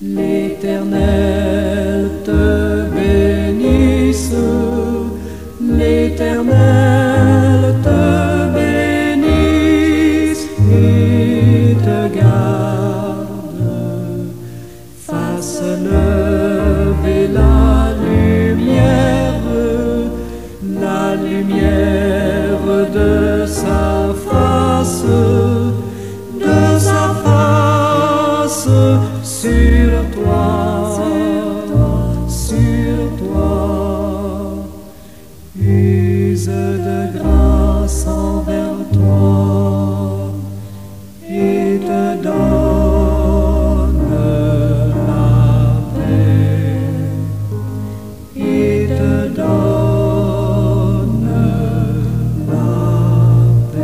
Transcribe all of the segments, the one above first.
L'Éternel te bénisse, l'Éternel te bénisse et te garde, fasse lever la lumière de sa face sur toi, use de grâce envers toi et te donne la paix, et te donne la paix.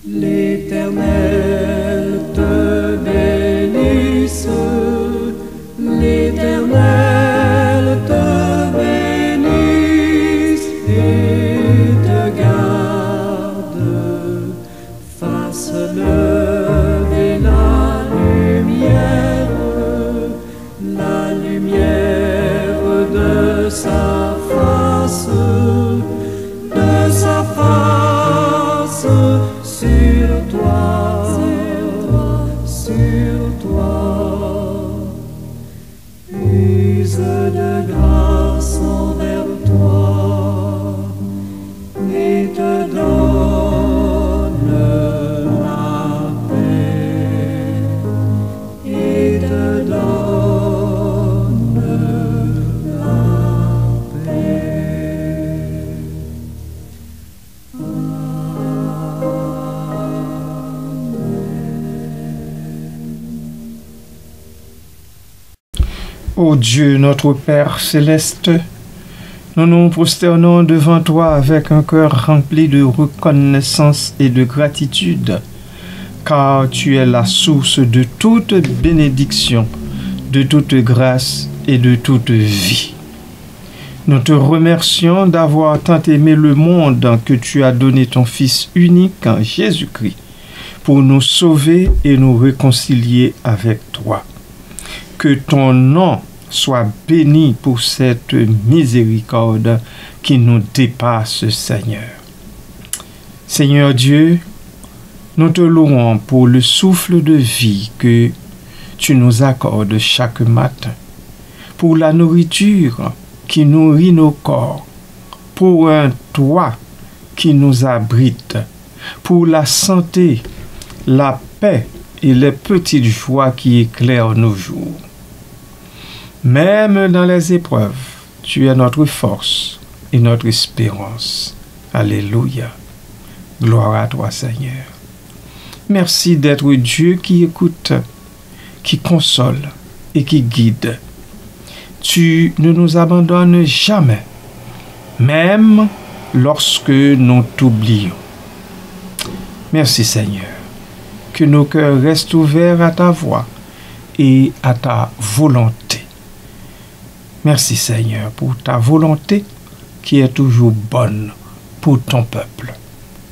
L'Éternel te bénisse, l'Éternel te bénisse et te garde, fasse lever la lumière de sa face sur toi, use de grâce envers toi et te donne la paix, et te donne la paix. Ô Dieu, notre Père céleste, nous nous prosternons devant toi avec un cœur rempli de reconnaissance et de gratitude, car tu es la source de toute bénédiction, de toute grâce et de toute vie. Nous te remercions d'avoir tant aimé le monde que tu as donné ton Fils unique, Jésus-Christ, pour nous sauver et nous réconcilier avec toi. Que ton nom soit béni pour cette miséricorde qui nous dépasse, Seigneur. Seigneur Dieu, nous te louons pour le souffle de vie que tu nous accordes chaque matin, pour la nourriture qui nourrit nos corps, pour un toit qui nous abrite, pour la santé, la paix et les petites joies qui éclairent nos jours. Même dans les épreuves, tu es notre force et notre espérance. Alléluia. Gloire à toi, Seigneur. Merci d'être Dieu qui écoute, qui console et qui guide. Tu ne nous abandonnes jamais, même lorsque nous t'oublions. Merci, Seigneur. Que nos cœurs restent ouverts à ta voix et à ta volonté. Merci Seigneur pour ta volonté qui est toujours bonne pour ton peuple,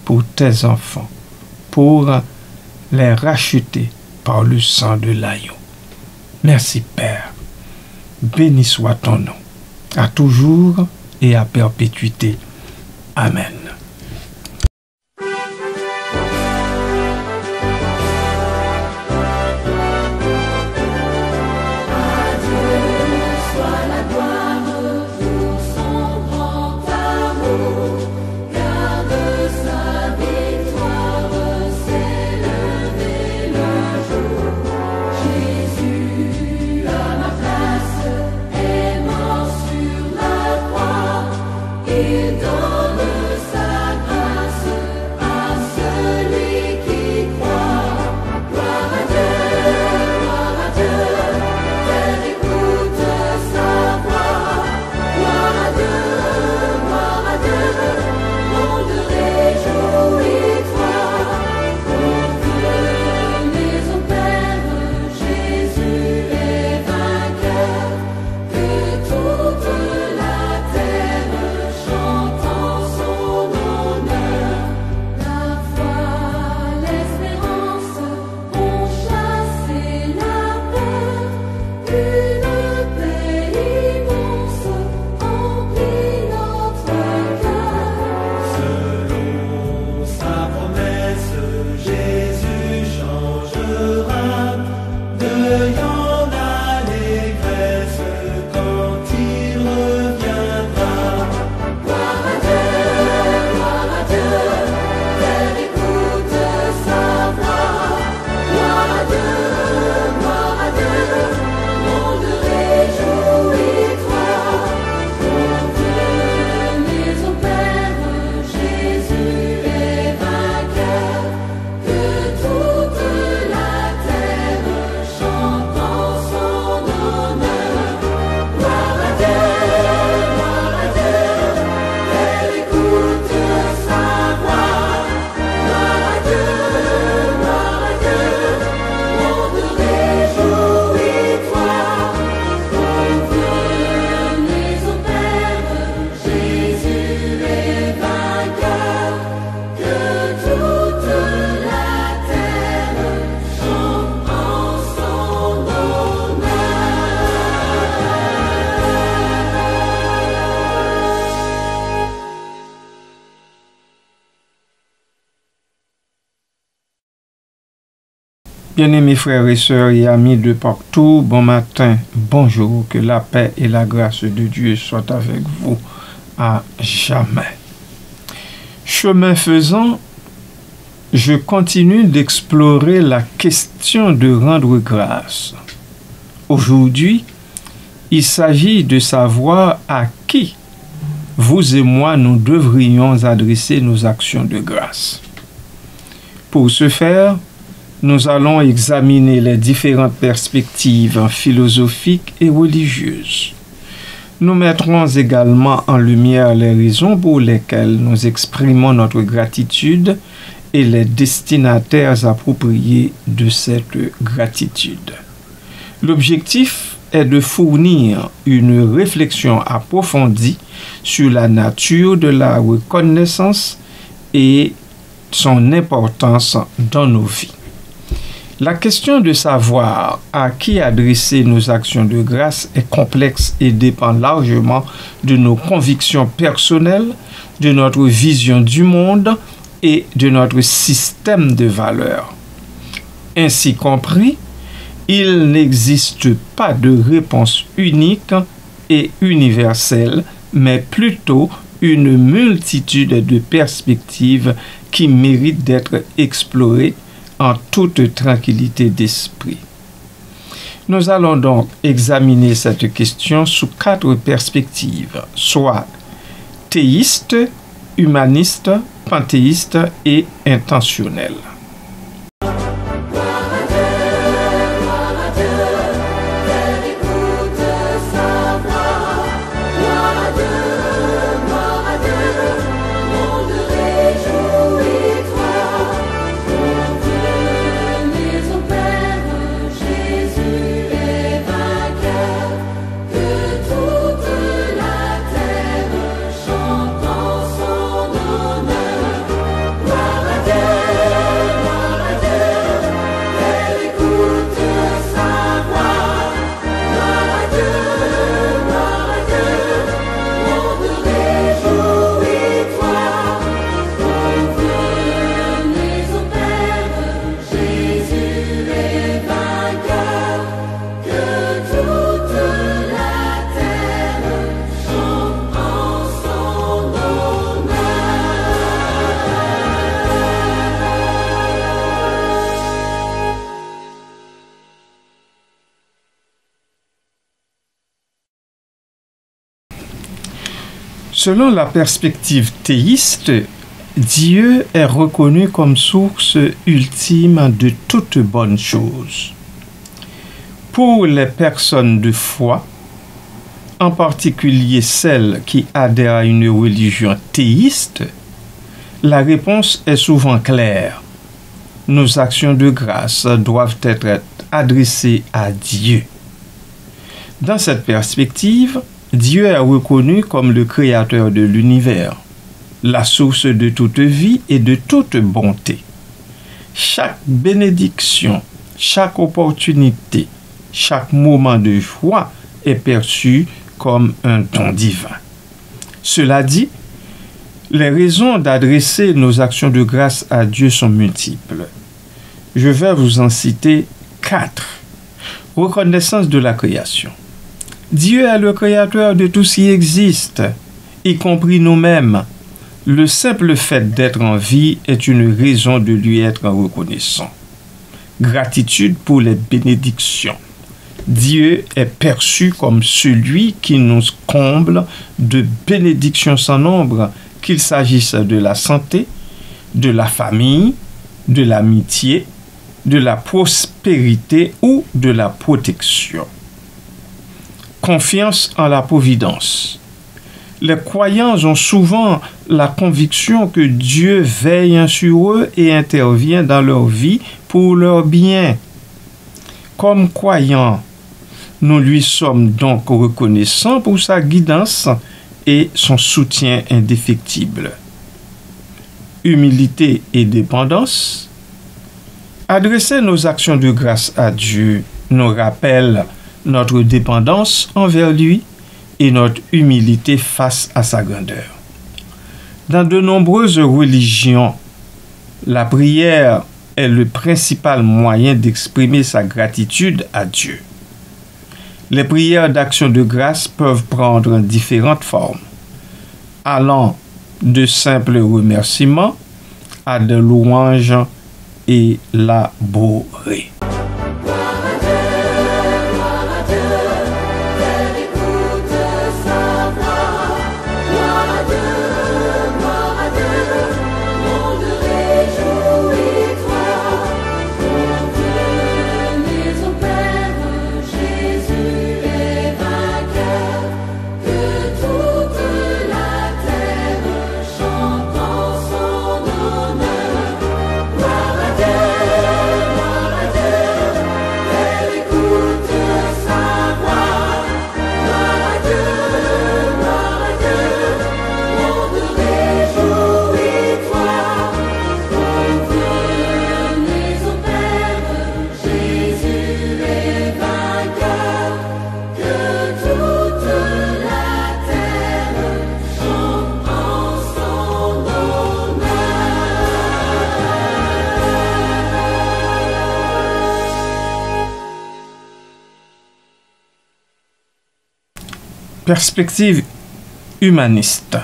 pour tes enfants, pour les racheter par le sang de l'agneau. Merci Père. Béni soit ton nom, à toujours et à perpétuité. Amen. Et dans le Bien-aimés frères et sœurs et amis de partout, bon matin, bonjour, que la paix et la grâce de Dieu soient avec vous à jamais. Chemin faisant, je continue d'explorer la question de rendre grâce. Aujourd'hui, il s'agit de savoir à qui vous et moi nous devrions adresser nos actions de grâce. Pour ce faire, nous allons examiner les différentes perspectives philosophiques et religieuses. Nous mettrons également en lumière les raisons pour lesquelles nous exprimons notre gratitude et les destinataires appropriés de cette gratitude. L'objectif est de fournir une réflexion approfondie sur la nature de la reconnaissance et son importance dans nos vies. La question de savoir à qui adresser nos actions de grâce est complexe et dépend largement de nos convictions personnelles, de notre vision du monde et de notre système de valeurs. Ainsi compris, il n'existe pas de réponse unique et universelle, mais plutôt une multitude de perspectives qui méritent d'être explorées en toute tranquillité d'esprit. Nous allons donc examiner cette question sous 4 perspectives, soit théiste, humaniste, panthéiste et intentionnelle. Selon la perspective théiste, Dieu est reconnu comme source ultime de toute bonne chose. Pour les personnes de foi, en particulier celles qui adhèrent à une religion théiste, la réponse est souvent claire. Nos actions de grâce doivent être adressées à Dieu. Dans cette perspective, Dieu est reconnu comme le créateur de l'univers, la source de toute vie et de toute bonté. Chaque bénédiction, chaque opportunité, chaque moment de joie est perçu comme un don divin. Cela dit, les raisons d'adresser nos actions de grâce à Dieu sont multiples. Je vais vous en citer 4. Reconnaissance de la création. Dieu est le créateur de tout ce qui existe, y compris nous-mêmes. Le simple fait d'être en vie est une raison de lui être reconnaissant. Gratitude pour les bénédictions. Dieu est perçu comme celui qui nous comble de bénédictions sans nombre, qu'il s'agisse de la santé, de la famille, de l'amitié, de la prospérité ou de la protection. Confiance en la providence. Les croyants ont souvent la conviction que Dieu veille sur eux et intervient dans leur vie pour leur bien. Comme croyants, nous lui sommes donc reconnaissants pour sa guidance et son soutien indéfectible. Humilité et dépendance. Adresser nos actions de grâce à Dieu nous rappelle notre dépendance envers lui et notre humilité face à sa grandeur. Dans de nombreuses religions, la prière est le principal moyen d'exprimer sa gratitude à Dieu. Les prières d'action de grâce peuvent prendre différentes formes, allant de simples remerciements à de louanges élaborées. Perspective humaniste.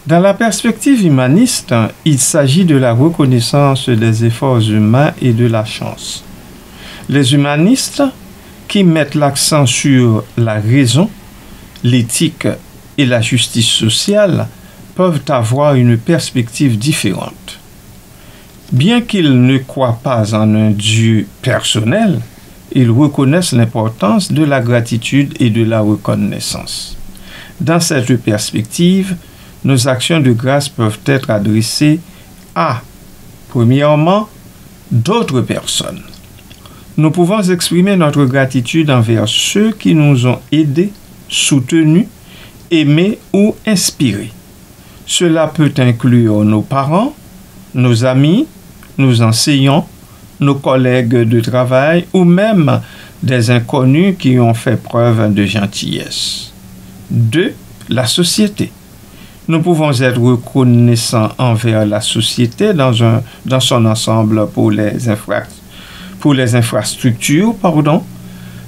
Dans la perspective humaniste, il s'agit de la reconnaissance des efforts humains et de la chance. Les humanistes, qui mettent l'accent sur la raison, l'éthique et la justice sociale, peuvent avoir une perspective différente. Bien qu'ils ne croient pas en un Dieu personnel, ils reconnaissent l'importance de la gratitude et de la reconnaissance. Dans cette perspective, nos actions de grâce peuvent être adressées à, premièrement, d'autres personnes. Nous pouvons exprimer notre gratitude envers ceux qui nous ont aidés, soutenus, aimés ou inspirés. Cela peut inclure nos parents, nos amis, nos enseignants, nos collègues de travail ou même des inconnus qui ont fait preuve de gentillesse. 2. La société. Nous pouvons être reconnaissants envers la société dans son ensemble pour les infrastructures,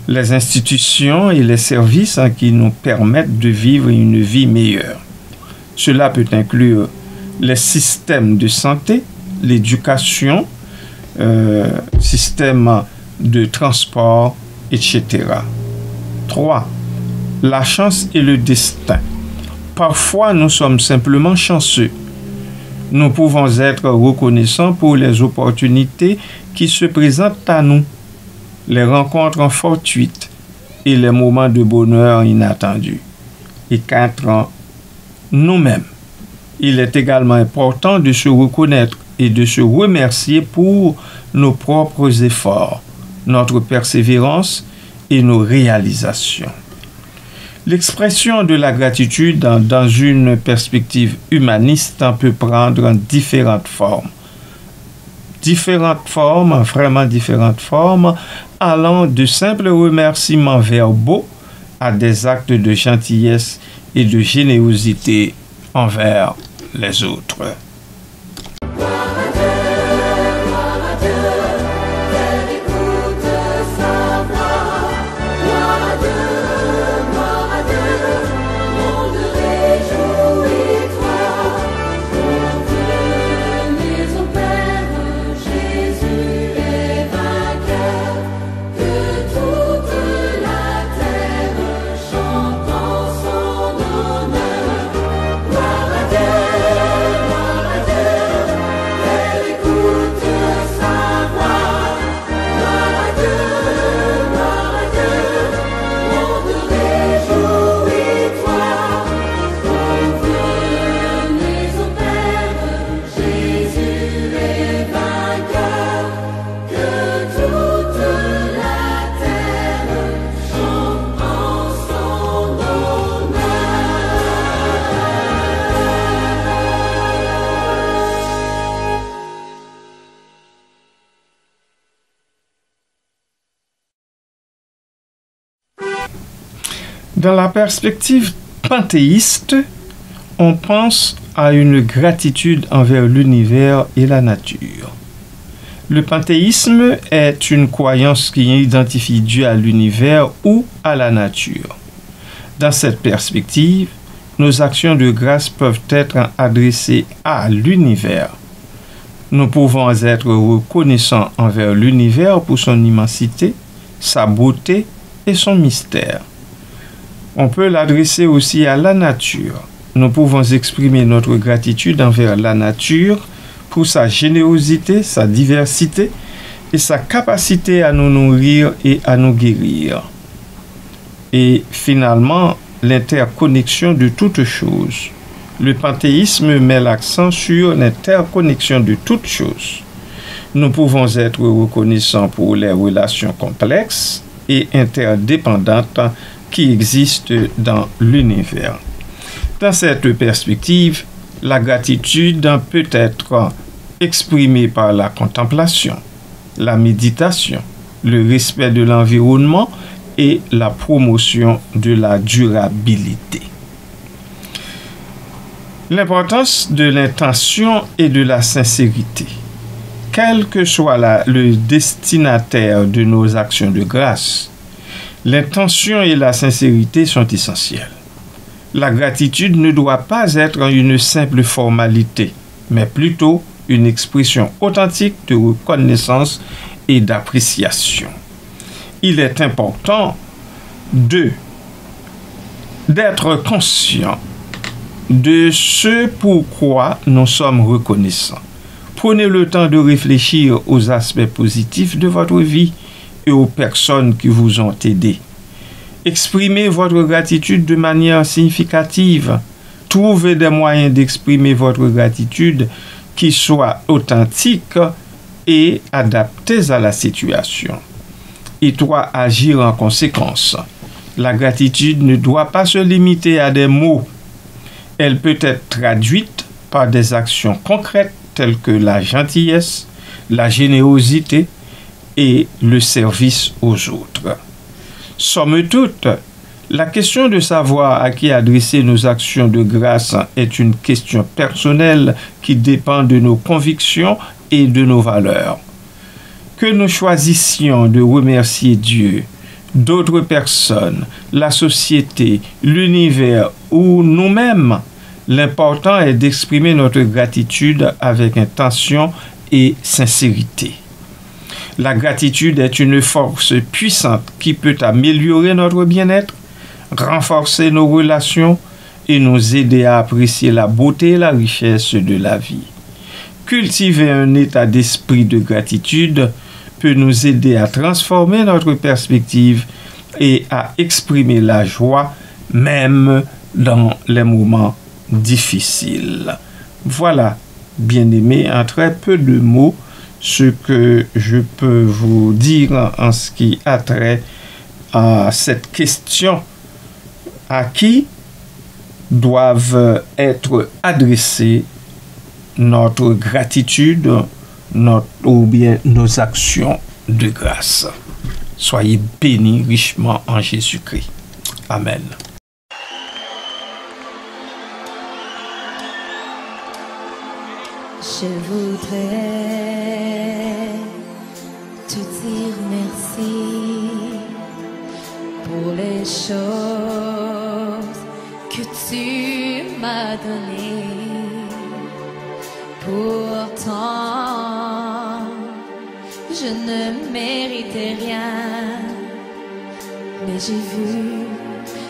les institutions et les services qui nous permettent de vivre une vie meilleure. Cela peut inclure les systèmes de santé, l'éducation, système de transport, etc. 3. La chance et le destin. Parfois, nous sommes simplement chanceux. Nous pouvons être reconnaissants pour les opportunités qui se présentent à nous, les rencontres fortuites et les moments de bonheur inattendus. Et 4. Nous-mêmes. Il est également important de se reconnaître et de se remercier pour nos propres efforts, notre persévérance et nos réalisations. L'expression de la gratitude dans une perspective humaniste peut prendre différentes formes. Vraiment différentes formes, allant de simples remerciements verbaux à des actes de gentillesse et de générosité envers les autres. Dans la perspective panthéiste, on pense à une gratitude envers l'univers et la nature. Le panthéisme est une croyance qui identifie Dieu à l'univers ou à la nature. Dans cette perspective, nos actions de grâce peuvent être adressées à l'univers. Nous pouvons être reconnaissants envers l'univers pour son immensité, sa beauté et son mystère. On peut l'adresser aussi à la nature. Nous pouvons exprimer notre gratitude envers la nature pour sa générosité, sa diversité et sa capacité à nous nourrir et à nous guérir. Et finalement, l'interconnexion de toutes choses. Le panthéisme met l'accent sur l'interconnexion de toutes choses. Nous pouvons être reconnaissants pour les relations complexes et interdépendantes qui existent dans l'univers. Dans cette perspective, la gratitude peut être exprimée par la contemplation, la méditation, le respect de l'environnement et la promotion de la durabilité. L'importance de l'intention et de la sincérité. Quel que soit le destinataire de nos actions de grâce, l'intention et la sincérité sont essentielles. La gratitude ne doit pas être une simple formalité, mais plutôt une expression authentique de reconnaissance et d'appréciation. Il est important d'être conscient de ce pourquoi nous sommes reconnaissants. Prenez le temps de réfléchir aux aspects positifs de votre vie et aux personnes qui vous ont aidé. Exprimez votre gratitude de manière significative. Trouvez des moyens d'exprimer votre gratitude qui soient authentiques et adaptés à la situation. Et doit agir en conséquence. La gratitude ne doit pas se limiter à des mots. Elle peut être traduite par des actions concrètes telles que la gentillesse, la générosité et le service aux autres. Somme toute, la question de savoir à qui adresser nos actions de grâce est une question personnelle qui dépend de nos convictions et de nos valeurs. Que nous choisissions de remercier Dieu, d'autres personnes, la société, l'univers ou nous-mêmes, l'important est d'exprimer notre gratitude avec intention et sincérité. La gratitude est une force puissante qui peut améliorer notre bien-être, renforcer nos relations et nous aider à apprécier la beauté et la richesse de la vie. Cultiver un état d'esprit de gratitude peut nous aider à transformer notre perspective et à exprimer la joie même dans les moments difficiles. Voilà, bien-aimés, en très peu de mots, ce que je peux vous dire en ce qui a trait à cette question à qui doivent être adressées notre gratitude ou bien nos actions de grâce. Soyez bénis richement en Jésus-Christ. Amen. Je voudrais te dire merci pour les choses que tu m'as données. Pourtant, je ne méritais rien, mais j'ai vu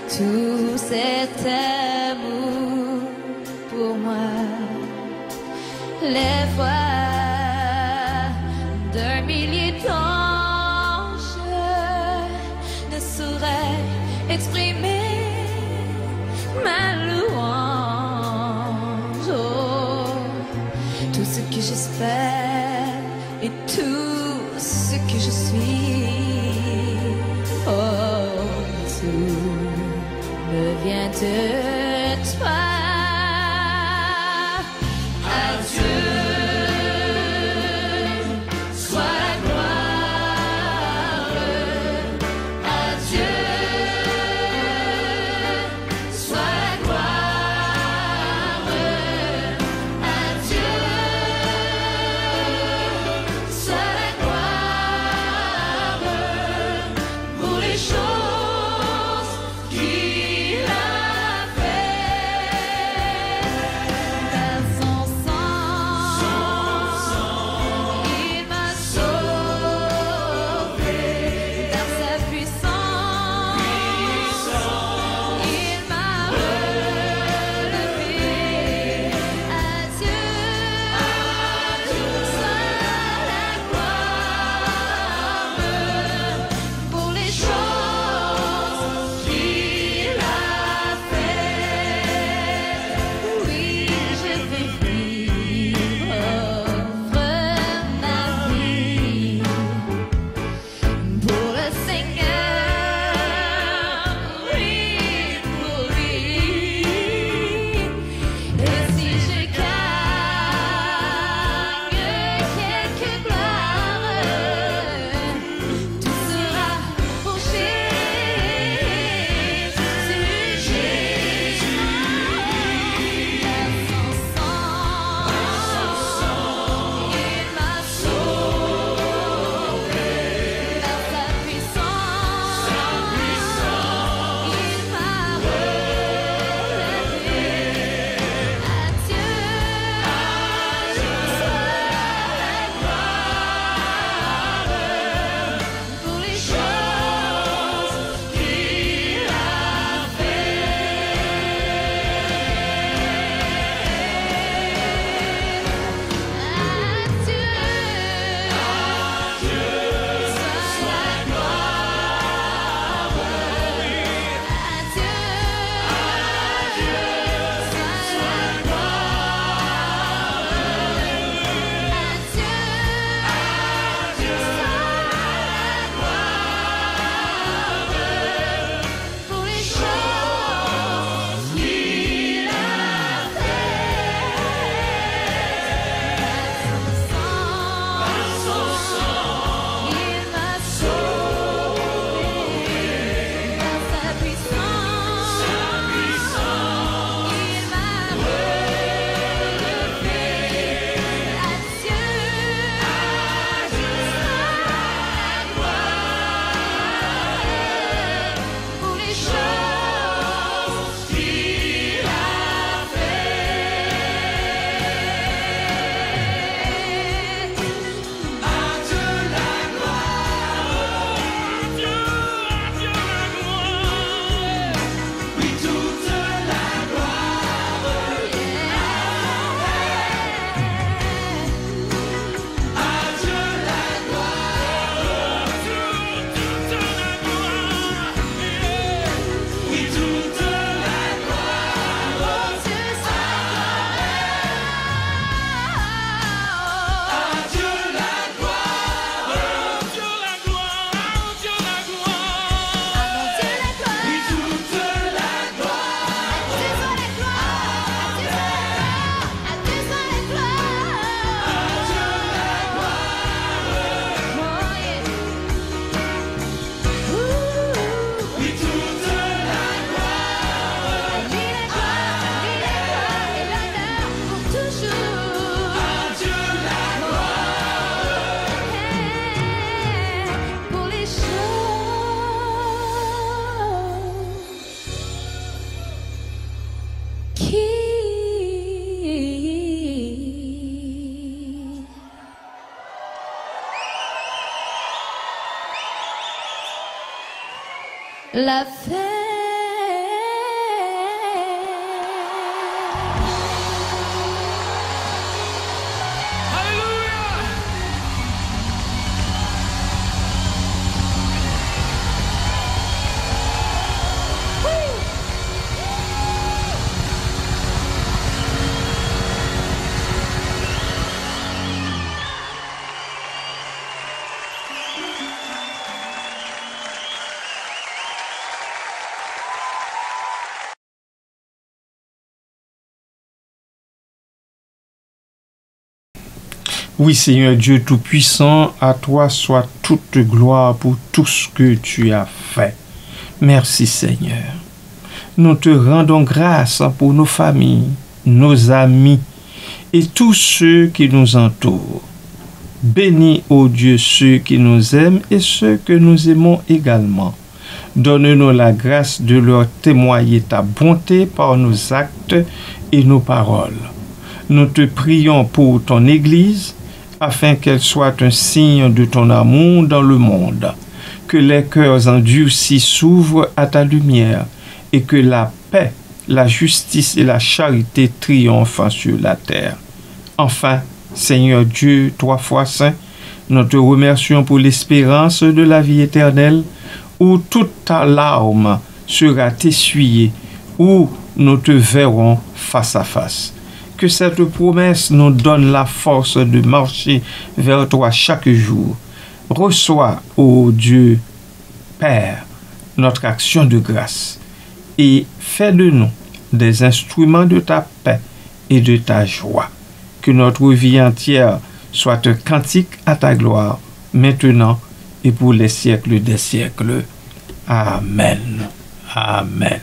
tout cet amour pour moi. Les voix d'un millier d'anges ne sauraient exprimer ma louange. Oh, tout ce que j'espère et tout ce que je suis, oh, tout me vient de toi. Soit la fête. Oui, Seigneur Dieu Tout-Puissant, à toi soit toute gloire pour tout ce que tu as fait. Merci, Seigneur. Nous te rendons grâce pour nos familles, nos amis et tous ceux qui nous entourent. Bénis, ô Dieu, ceux qui nous aiment et ceux que nous aimons également. Donne-nous la grâce de leur témoigner ta bonté par nos actes et nos paroles. Nous te prions pour ton Église, afin qu'elle soit un signe de ton amour dans le monde, que les cœurs endurcis s'ouvrent à ta lumière et que la paix, la justice et la charité triomphent sur la terre. Enfin, Seigneur Dieu, 3 fois saint, nous te remercions pour l'espérance de la vie éternelle, où toute ta larme sera essuyée, où nous te verrons face à face. Que cette promesse nous donne la force de marcher vers toi chaque jour. Reçois, ô Dieu, Père, notre action de grâce et fais de nous des instruments de ta paix et de ta joie. Que notre vie entière soit un cantique à ta gloire, maintenant et pour les siècles des siècles. Amen. Amen.